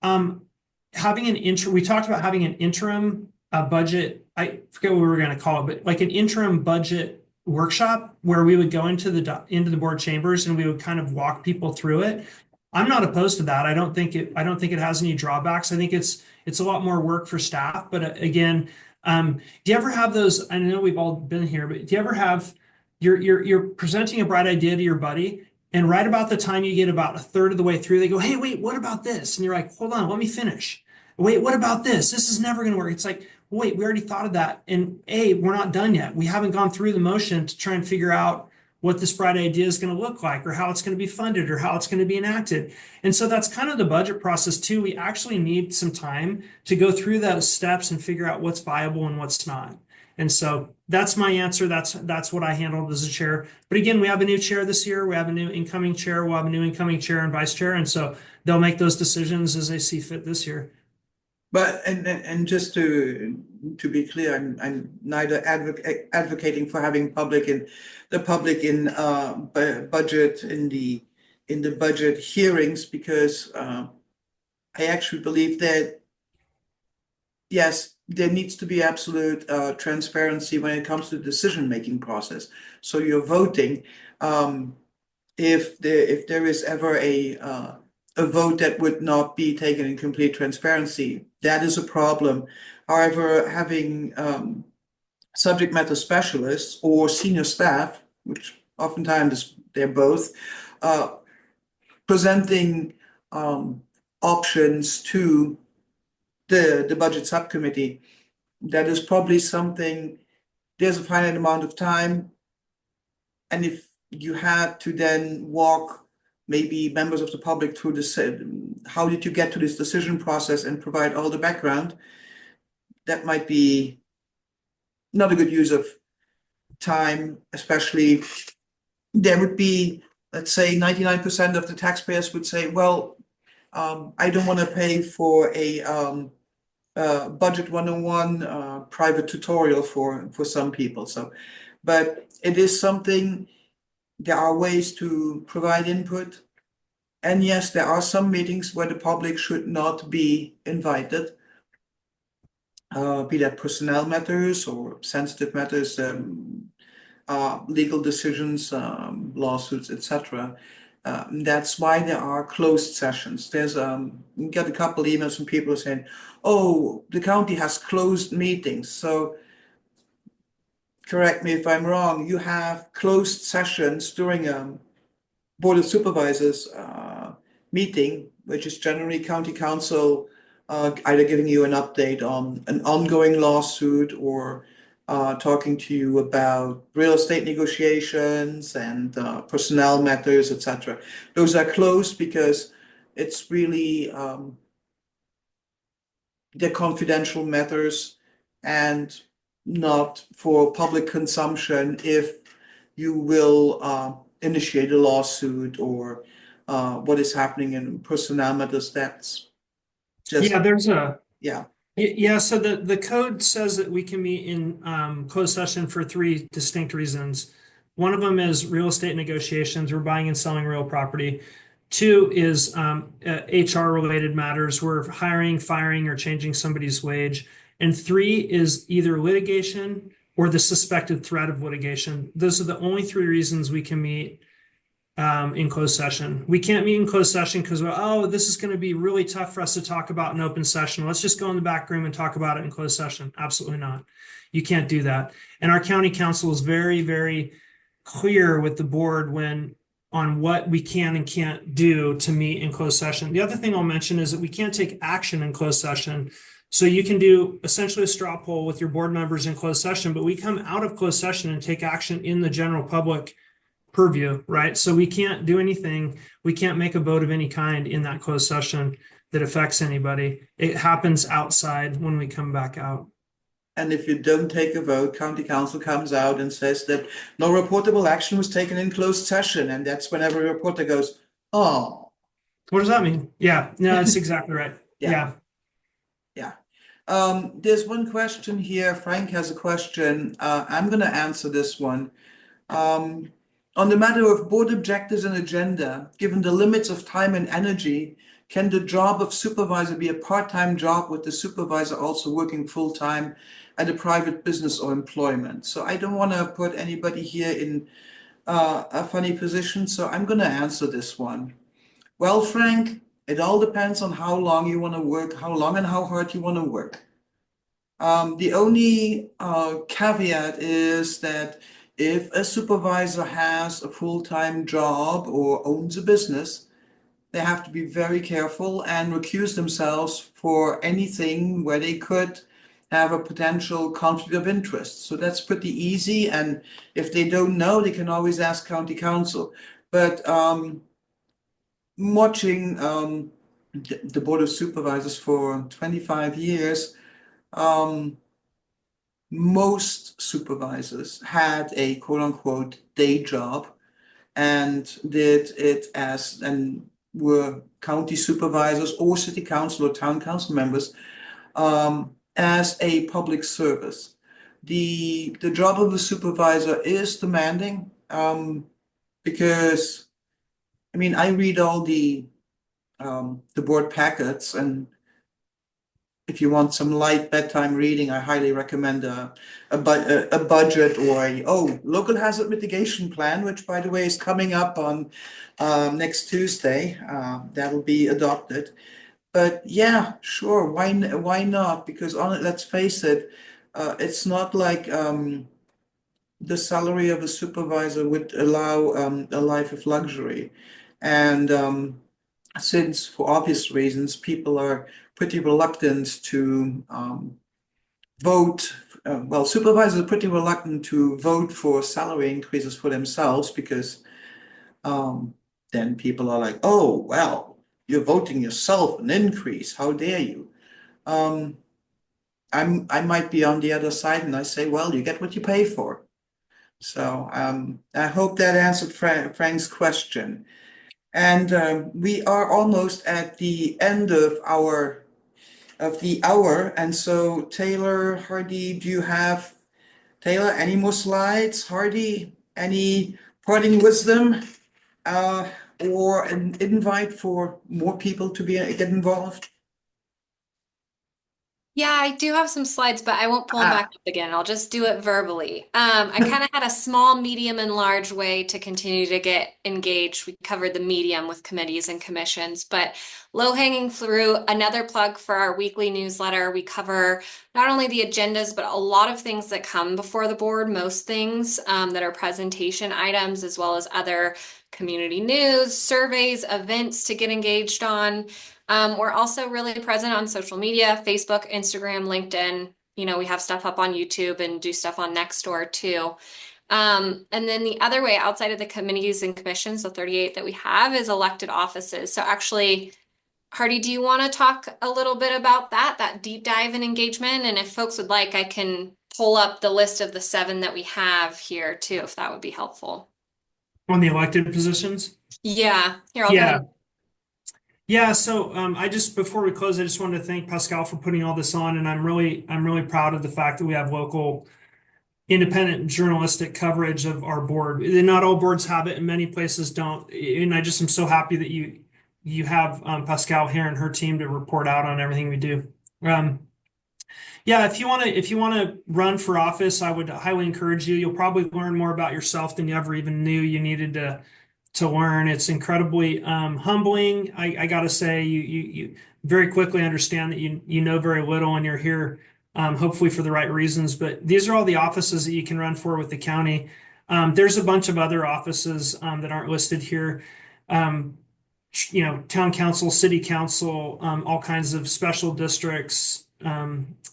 We talked about having an interim budget. I forget what we were going to call it, but like an interim budget workshop where we would go into the board chambers and we would kind of walk people through it. I'm not opposed to that. I don't think it has any drawbacks. I think it's a lot more work for staff. But again, do you ever have those? I know we've all been here, but do you ever have you're presenting a bright idea to your buddy, and right about the time you get about a third of the way through, they go, "Hey, wait, what about this?" And you're like, "Hold on, let me finish." Wait, what about this? This is never going to work. It's like, wait, we already thought of that, and we're not done yet. We haven't gone through the motion to try and figure out what this bright idea is going to look like, or how it's going to be funded, or how it's going to be enacted. And so that's kind of the budget process too. We actually need some time to go through those steps and figure out what's viable and what's not. And so that's my answer. That's what I handled as a chair. But again, we have a new chair this year. We have a new incoming chair. We'll have a new incoming chair and vice chair. And so they'll make those decisions as they see fit this year. But and just to be clear, I'm neither advocating for having the public in budget in the budget hearings, because I actually believe that yes, there needs to be absolute transparency when it comes to the decision-making process. So you're voting. If there is ever a vote that would not be taken in complete transparency, that is a problem. However, having subject matter specialists or senior staff, which oftentimes they're both, presenting options to the budget subcommittee, that is probably something. There's a finite amount of time, and if you had to then walk maybe members of the public through this, how did you get to this decision process and provide all the background, that might be not a good use of time, especially there would be, let's say 99% of the taxpayers would say, well, I don't want to pay for a budget 101 private tutorial for some people. So, but it is something. There are ways to provide input. And yes, there are some meetings where the public should not be invited, be that personnel matters or sensitive matters, legal decisions, lawsuits, etc. That's why there are closed sessions. There's you get a couple emails from people saying, "Oh, the county has closed meetings." So correct me if I'm wrong. You have closed sessions during a Board of Supervisors meeting, which is generally county council either giving you an update on an ongoing lawsuit or talking to you about real estate negotiations and personnel matters, etc. Those are closed because it's really they're confidential matters and not for public consumption if you will initiate a lawsuit or what is happening in personnel matters. That's just, Yeah, there's yeah. Yeah, so the code says that we can meet in closed session for three distinct reasons. One of them is real estate negotiations. We're buying and selling real property. Two is HR related matters. We're hiring, firing, or changing somebody's wage. And three is either litigation or the suspected threat of litigation. Those are the only three reasons we can meet in closed session. We can't meet in closed session because, oh, this is going to be really tough for us to talk about in open session. Let's just go in the back room and talk about it in closed session. Absolutely not. You can't do that. And our county council is very, very clear with the board on what we can and can't do to meet in closed session. The other thing I'll mention is that we can't take action in closed session. So you can do essentially a straw poll with your board members in closed session, but we come out of closed session and take action in the general public purview, right? So we can't do anything. We can't make a vote of any kind in that closed session that affects anybody. It happens outside when we come back out. And if you don't take a vote, county council comes out and says that no reportable action was taken in closed session. And that's when every reporter goes, oh. What does that mean? Yeah, no, that's exactly right. Yeah. There's one question here. Frank has a question. I'm going to answer this one. On the matter of board objectives and agenda, given the limits of time and energy, can the job of supervisor be a part-time job with the supervisor also working full-time at a private business or employment? So I don't want to put anybody here in a funny position, so I'm going to answer this one. Well, Frank, it all depends on how long you want to work, how long and how hard you want to work. The only caveat is that if a supervisor has a full-time job or owns a business, they have to be very careful and recuse themselves for anything where they could have a potential conflict of interest. So that's pretty easy. And if they don't know, they can always ask county council. But watching the Board of Supervisors for 25 years, most supervisors had a quote unquote day job and did it as and were county supervisors or city council or town council members as a public service. The job of a supervisor is demanding because I mean I read all the board packets, and if you want some light bedtime reading, I highly recommend a budget or a local hazard mitigation plan, which by the way is coming up on next Tuesday. That'll be adopted. But yeah, sure, why not? Because on it, let's face it, it's not like the salary of a supervisor would allow a life of luxury, and since for obvious reasons people are pretty reluctant to vote. Well, supervisors are pretty reluctant to vote for salary increases for themselves because then people are like, oh, well, you're voting yourself an increase. How dare you? I might be on the other side and I say, well, you get what you pay for. So I hope that answered Frank's question. And we are almost at the end of the hour. And so Taylor, Hardy, do you have Taylor, any more slides? Hardy, any parting wisdom? Or an invite for more people to get involved? Yeah, I do have some slides, but I won't pull them back up again. I'll just do it verbally. I kind of had a small, medium, and large way to continue to get engaged. We covered the medium with committees and commissions, but low-hanging fruit, another plug for our weekly newsletter. We cover not only the agendas, but a lot of things that come before the board, most things that are presentation items, as well as other community news, surveys, events to get engaged on. We're also really present on social media, Facebook, Instagram, LinkedIn. You know, we have stuff up on YouTube and do stuff on Nextdoor too. And then the other way outside of the committees and commissions, the 38 that we have, is elected offices. So actually, Hardy, do you want to talk a little bit about that deep dive in engagement? And if folks would like, I can pull up the list of the 7 that we have here too, if that would be helpful. On the elected positions? Yeah, here, I'll go Yeah. ahead. Yeah, so before we close, I just wanted to thank Pascal for putting all this on, and I'm really proud of the fact that we have local independent journalistic coverage of our board. Not all boards have it, and many places don't. And I just am so happy that you have Pascal here and her team to report out on everything we do. Yeah, if you want to run for office, I would highly encourage you. You'll probably learn more about yourself than you ever even knew you needed to learn. It's incredibly humbling. I gotta say, you very quickly understand that you know very little and you're here hopefully for the right reasons. But these are all the offices that you can run for with the county. There's a bunch of other offices that aren't listed here. Town council, city council, all kinds of special districts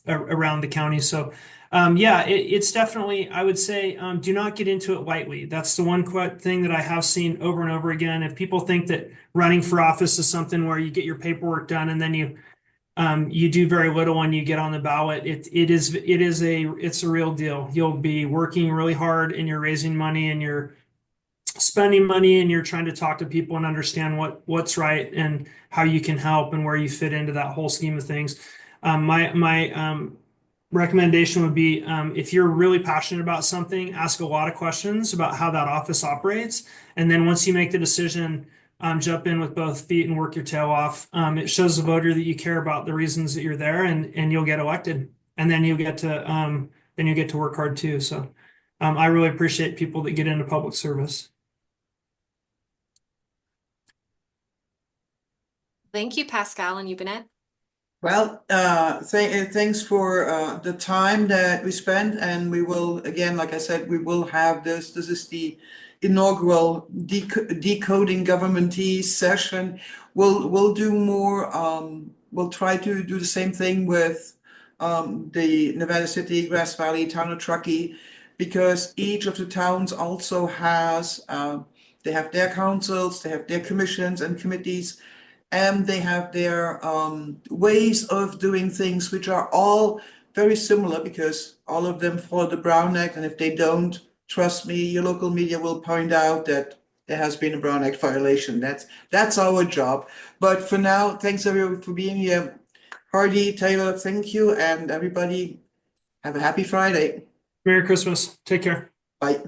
around the county. So it's definitely, I would say, do not get into it lightly. That's the one thing that I have seen over and over again. If people think that running for office is something where you get your paperwork done and then you do very little when you get on the ballot, it's a real deal. You'll be working really hard and you're raising money and you're spending money and you're trying to talk to people and understand what's right and how you can help and where you fit into that whole scheme of things. My recommendation would be if you're really passionate about something, ask a lot of questions about how that office operates. And then once you make the decision, jump in with both feet and work your tail off. It shows the voter that you care about the reasons that you're there, and you'll get elected. And then you get to work hard too. So I really appreciate people that get into public service. Thank you, Pascal and Eubanette. Well, thanks for the time that we spent, and we will, again, like I said, we will have this. This is the inaugural Decoding Governmentese session. We'll do more. We'll try to do the same thing with the Nevada City, Grass Valley, Town of Truckee, because each of the towns also has they have their councils, they have their commissions and committees, and they have their ways of doing things, which are all very similar because all of them follow the Brown Act, and if they don't, trust me, your local media will point out that there has been a Brown Act violation. That's our job. But for now, thanks everyone for being here. Hardy, Taylor, thank you, and everybody have a happy Friday. Merry Christmas. Take care. Bye.